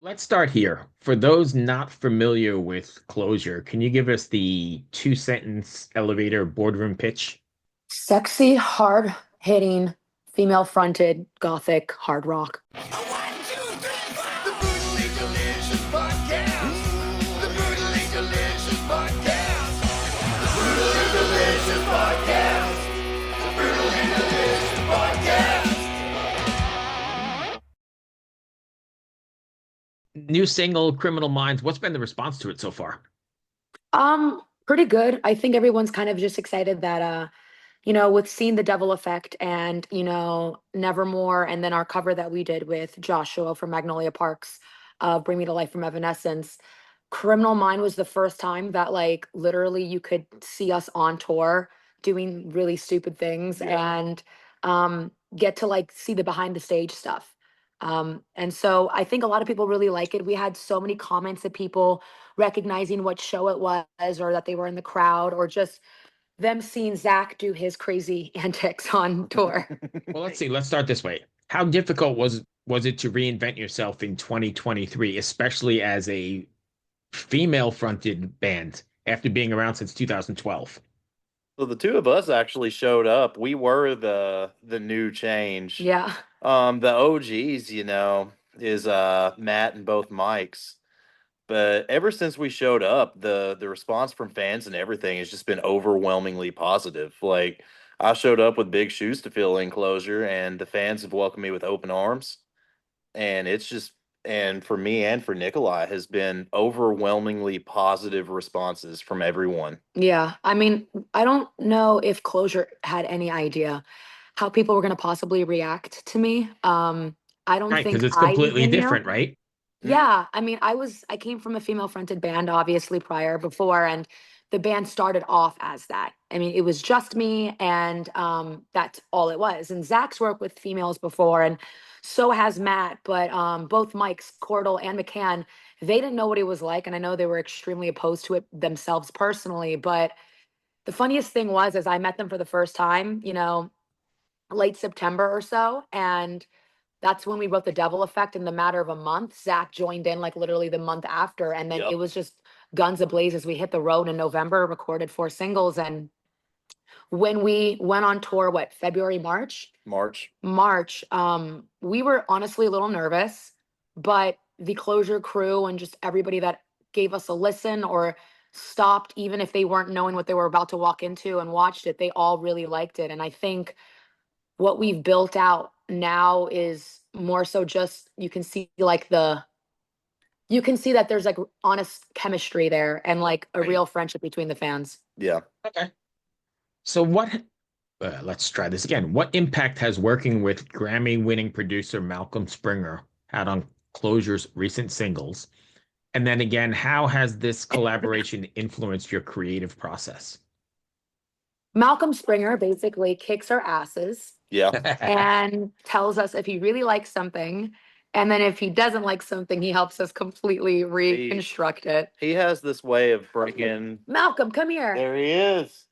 Let's start here. For those not familiar with CloZure, can you give us the two-sentence elevator boardroom pitch? Sexy, hard hitting, female fronted, gothic, hard rock. One, two, three, four. The Brutally Delicious Podcast. The Brutally Delicious Podcast. The Brutally Delicious Podcast. The Brutally Delicious Podcast. New single, Criminal Minds. What's been the response to it so far? Pretty good. I think everyone's kind of just excited that with seeing the Devil Effect and, Nevermore, and then our cover that we did with Joshua from Magnolia Parks, Bring Me to Life from Evanescence. Criminal Mind was the first time that like literally you could see us on tour doing really stupid things and get to like see the behind the stage stuff. And so I think a lot of people really like it. We had so many comments of people recognizing what show it was or that they were in the crowd or just them seeing Zach do his crazy antics on tour. Well, let's see. Let's start this way. How difficult was it to reinvent yourself in 2023, especially as a female-fronted band after being around since 2012? So the two of us actually showed up. We were the new change. Yeah. The OGs, is Matt and both Mikes. But ever since we showed up, the response from fans and everything has just been overwhelmingly positive. Like I showed up with big shoes to fill in CloZure, and the fans have welcomed me with open arms. And it's just and for me and for Nikolai has been overwhelmingly positive responses from everyone. Yeah. I mean, I don't know if CloZure had any idea how people were going to possibly react to me. I don't Right, because think it's I completely even knew. different, right? Yeah, I mean, I came from a female fronted band obviously before, and the band started off as that. I mean, it was just me, and that's all it was. And Zach's worked with females before, and so has Matt, but both Mikes, Cordell and McCann, they didn't know what it was like, and I know they were extremely opposed to it themselves personally. But the funniest thing was, as I met them for the first time, late September or so, and that's when we wrote The Devil Effect in the matter of a month. Zach joined in like literally the month after. And then Yep. it was just guns ablazes. We hit the road in November, recorded 4 singles. And when we went on tour, what, February, March? March. March, we were honestly a little nervous, but the CloZure crew and just everybody that gave us a listen or stopped, even if they weren't knowing what they were about to walk into and watched it, they all really liked it. And I think what we've built out now is more so just you can see that there's like honest chemistry there and like a Right. real friendship between the fans. Yeah. Okay. So let's try this again. What impact has working with Grammy-winning producer Malcolm Springer had on CloZure's recent singles? And then again, how has this collaboration influenced your creative process? Malcolm Springer basically kicks our asses Yeah. and tells us if he really likes something. And then if he doesn't like something, he helps us completely reconstruct it. He has this way of bringing. Malcolm, come here. There he is.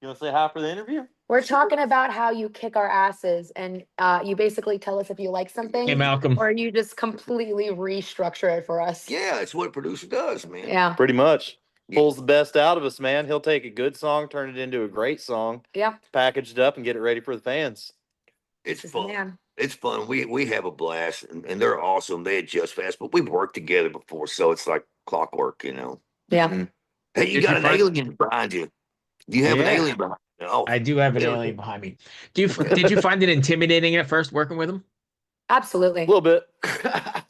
You want to say hi for the interview? We're talking about how you kick our asses and you basically tell us if you like something Hey, Malcolm. or you just completely restructure it for us. Yeah, it's what a producer does, man. Yeah. Pretty much. Pulls the best out of us, man. He'll take a good song, turn it into a great song, Yeah. package it up, and get it ready for the fans. It's This is the fun. man. It's fun. We have a blast, and they're awesome. They adjust fast, but we've worked together before, so it's like clockwork, Yeah. Mhm. Hey, you Did got you an find- alien behind you. Do you have an Yeah. alien behind you? Oh, I do have an alien behind me. Did you find it intimidating at first working with him? Absolutely. A little bit.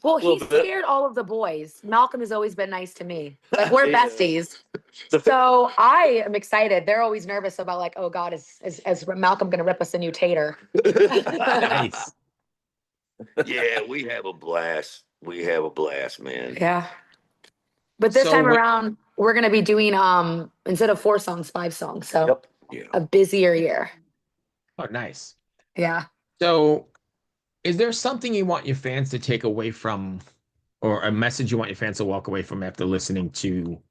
Well, little he bit. scared all of the boys. Malcolm has always been nice to me. Like we're Yeah. besties. The- So I am excited. They're always nervous about like, oh God, is Malcolm gonna rip us a new tater? Nice. Yeah, we have a blast. We have a blast, man. Yeah. But this So time what- around, we're gonna be doing instead of 4 songs, 5 songs. So Yep. Yeah. a busier year. Oh, nice. Yeah. So, is there something you want your fans to take away from, or a message you want your fans to walk away from after listening to,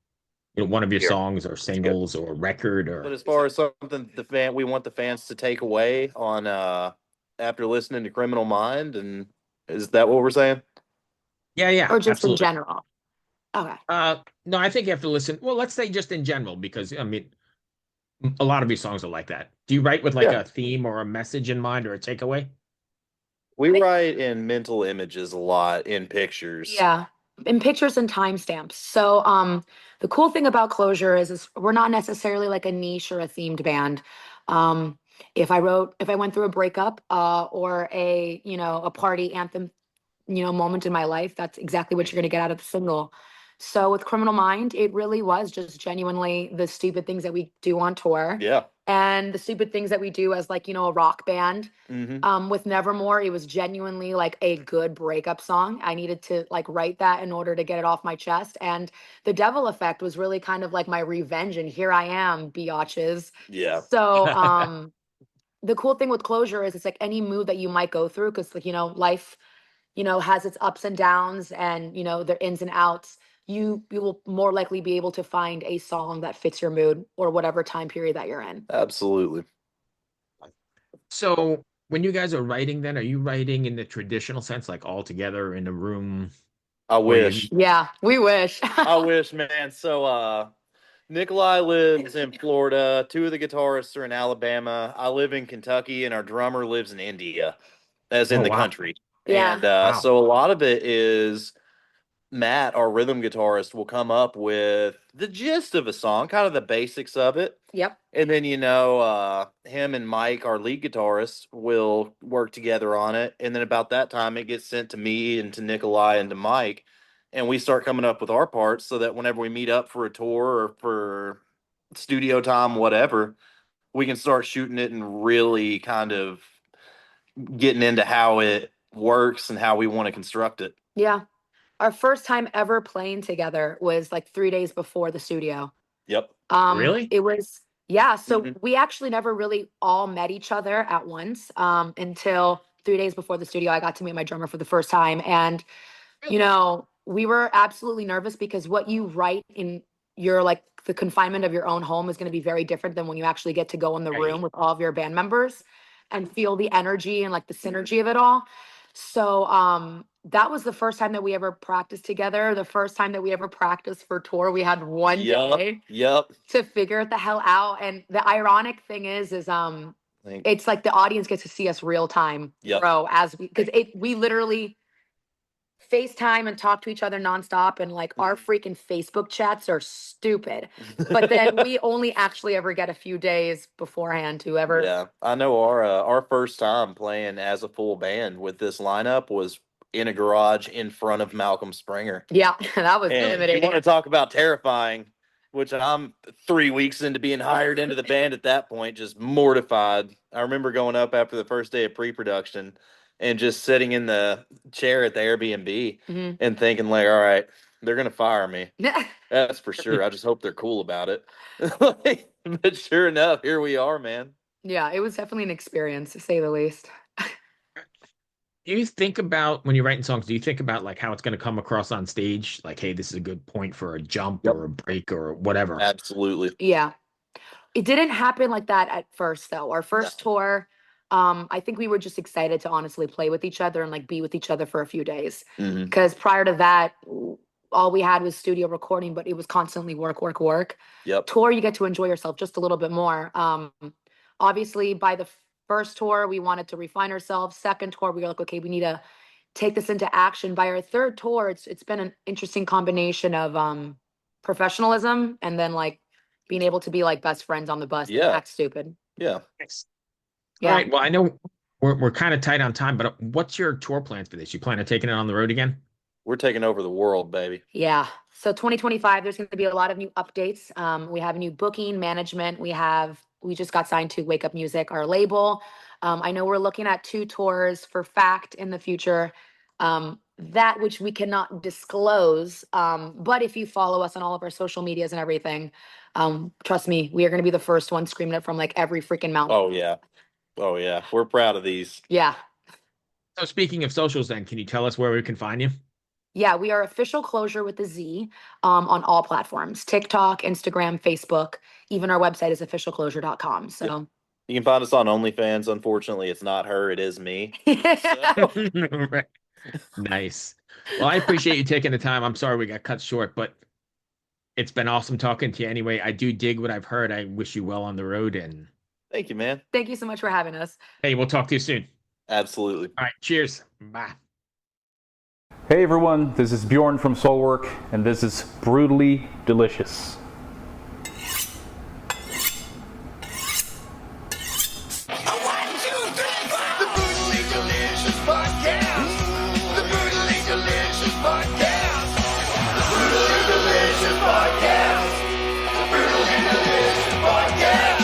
one of your Here. songs or singles or record But or as far as something we want the fans to take away on after listening to Criminal Mind, and is that what we're saying? Yeah, or just in absolutely. general? Okay. No, I think you have to listen. Well, let's say just in general, because I mean, a lot of these songs are like that. Do you write with like Yeah. a theme or a message in mind or a takeaway? We write in mental images a lot in pictures. Yeah, in pictures and timestamps. So, the cool thing about CloZure is we're not necessarily like a niche or a themed band. Um, if I went through a breakup, or a party anthem, moment in my life, that's exactly what you're gonna get out of the single. So with Criminal Mind, it really was just genuinely the stupid things that we do on tour Yeah. and the stupid things that we do as like, a rock band. Hmm. With Nevermore, it was genuinely like a good breakup song. I needed to like write that in order to get it off my chest. And the Devil Effect was really kind of like my revenge. And here I am, biatches. Yeah. So the cool thing with CloZure is it's like any mood that you might go through, because like, life, has its ups and downs and their ins and outs. You will more likely be able to find a song that fits your mood or whatever time period that you're in. Absolutely. So when you guys are writing, then are you writing in the traditional sense, like all together in a room, I or you? wish. Yeah, we wish. I wish, man. So Nikolai lives in Florida. Two of the guitarists are in Alabama. I live in Kentucky, and our drummer lives in India, as in Oh the wow, country. Yeah. And wow, so a lot of it is Matt, our rhythm guitarist, will come up with the gist of a song, kind of the basics of it. Yep. And then, him and Mike, our lead guitarist, will work together on it. And then about that time, it gets sent to me and to Nikolai and to Mike. And we start coming up with our parts so that whenever we meet up for a tour or for studio time, whatever, we can start shooting it and really kind of getting into how it works and how we want to construct it. Yeah. Our first time ever playing together was like 3 days before the studio. Yep. really? It was, yeah. So Hmm. we actually never really all met each other at once, until 3 days before the studio. I got to meet my drummer for the first time. And, Really? we were absolutely nervous because what you write in your like the confinement of your own home is going to be very different than when you actually get to go in the room Right. with all of your band members and feel the energy and like the synergy of it all. So that was the first time that we ever practiced together. The first time that we ever practiced for tour. We had one Yep. day Yep. to figure it the hell out. And the ironic thing is Think. it's like the audience gets to see us real time Yep. grow as we literally FaceTime and talk to each other nonstop, and like our freaking Facebook chats are stupid. But then we only actually ever get a few days beforehand to ever. Yeah, I know our first time playing as a full band with this lineup was in a garage in front of Malcolm Springer. Yeah, that was And you intimidating. want to talk about terrifying, which I'm 3 weeks into being hired into the band at that point, just mortified. I remember going up after the first day of pre-production and just sitting in the chair at the Airbnb Mhm. and thinking like, all right, they're gonna fire me. That's for sure. I just hope they're cool about it. But sure enough, here we are, man. Yeah, it was definitely an experience to say the least. Do you think about when you're writing songs, do you think about like how it's going to come across on stage? Like, hey, this is a good point for a jump Yep. or a break or whatever. Absolutely. Yeah. It didn't happen like that at first though. Our first tour, I think we were just excited to honestly play with each other and like be with each other for a few days. Hmm. Because prior to that, all we had was studio recording, but it was constantly work, work, work. Yep. Tour, you get to enjoy yourself just a little bit more. Obviously, by the first tour, we wanted to refine ourselves. Second tour, we were like, okay, we need to take this into action. By our third tour, it's been an interesting combination of professionalism and then like being able to be like best friends on the bus and Yeah. act stupid. Yeah. Thanks. All Yeah. right. Well, I know we're kind of tight on time, but what's your tour plans for this? You plan on taking it on the road again? We're taking over the world, baby. Yeah. So 2025, there's going to be a lot of new updates. We have new booking management. We just got signed to Wake Up Music, our label. I know we're looking at 2 tours for Fact in the future. That which we cannot disclose. But if you follow us on all of our social medias and everything, trust me, we are going to be the first one screaming it from like every freaking mountain. Oh yeah. Oh yeah. We're proud of these. Yeah. So speaking of socials, then, can you tell us where we can find you? Yeah, we are official CloZure with a Z, on all platforms: TikTok, Instagram, Facebook. Even our website is officialclosure.com. So You can find us on OnlyFans. Unfortunately, it's not her, it is me. Right. Nice. Well, I appreciate you taking the time. I'm sorry we got cut short, but it's been awesome talking to you anyway. I do dig what I've heard. I wish you well on the road, and Thank you, man. Thank you so much for having us. hey, we'll talk to you soon. Absolutely. All right, cheers. Bye. Hey everyone, this is Bjorn from Soulwork, and this is Brutally Delicious. The Brutally Delicious Podcast. The Brutally Delicious Podcast. The Brutally Delicious Podcast. The Brutally Delicious Podcast.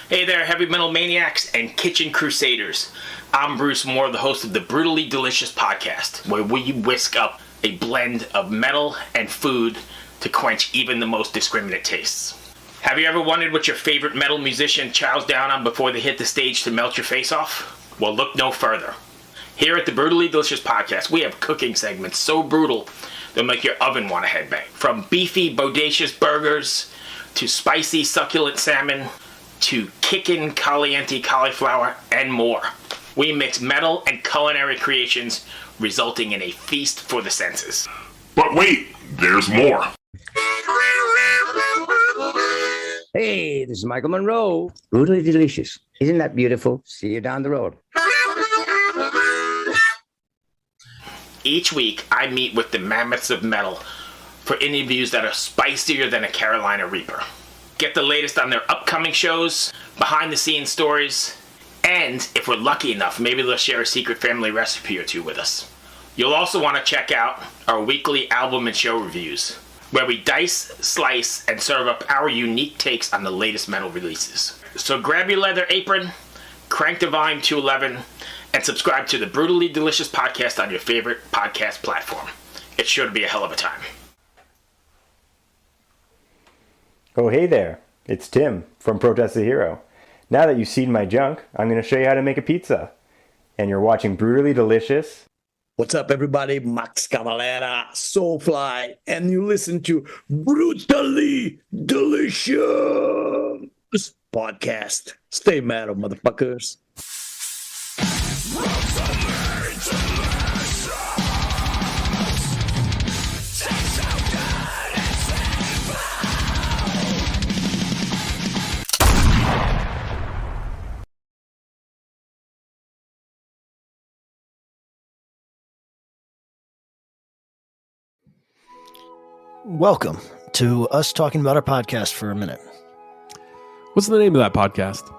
Hey there, heavy metal maniacs and kitchen crusaders. I'm Bruce Moore, the host of the Brutally Delicious Podcast, where we whisk up a blend of metal and food to quench even the most discriminate tastes. Have you ever wondered what your favorite metal musician chows down on before they hit the stage to melt your face off? Well, look no further. Here at the Brutally Delicious Podcast, we have cooking segments so brutal they'll make your oven want to headbang. From beefy, bodacious burgers, to spicy, succulent salmon, to kickin' caliente cauliflower, and more. We mix metal and culinary creations, resulting in a feast for the senses. But wait, there's more. Hey, this is Michael Monroe. Brutally delicious. Isn't that beautiful? See you down the road. Each week, I meet with the mammoths of metal for interviews that are spicier than a Carolina Reaper. Get the latest on their upcoming shows, behind-the-scenes stories, and if we're lucky enough, maybe they'll share a secret family recipe or two with us. You'll also want to check out our weekly album and show reviews, where we dice, slice, and serve up our unique takes on the latest metal releases. So grab your leather apron, crank the volume to 11, and subscribe to the Brutally Delicious Podcast on your favorite podcast platform. It's sure to be a hell of a time. Oh, hey there. It's Tim from Protest the Hero. Now that you've seen my junk, I'm going to show you how to make a pizza. And you're watching Brutally Delicious. What's up, everybody? Max Cavalera, Soulfly, and you listen to Brutally Delicious Podcast. Stay metal, motherfuckers. Welcome to us talking about our podcast for a minute. What's the name of that podcast?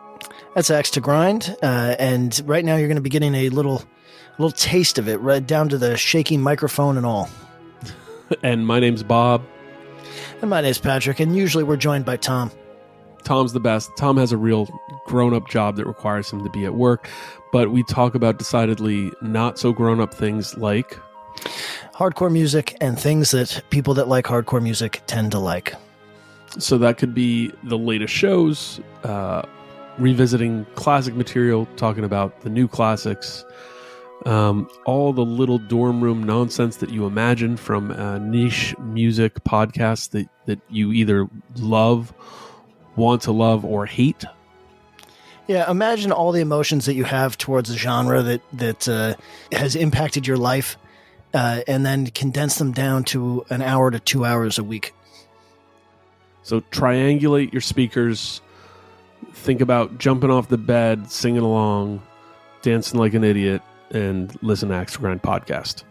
That's Axe to Grind, and right now you're going to be getting a little taste of it, right down to the shaky microphone and all. And my name's Bob. And my name's Patrick, and usually we're joined by Tom. Tom's the best. Tom has a real grown-up job that requires him to be at work, but we talk about decidedly not so grown-up things like hardcore music and things that people that like hardcore music tend to like. So that could be the latest shows, revisiting classic material, talking about the new classics, all the little dorm room nonsense that you imagine from niche music podcasts that you either love, want to love, or hate. Yeah, imagine all the emotions that you have towards a genre that has impacted your life, and then condense them down to an hour to 2 hours a week. So triangulate your speakers, think about jumping off the bed, singing along, dancing like an idiot, and listen to Axe to Grind podcast.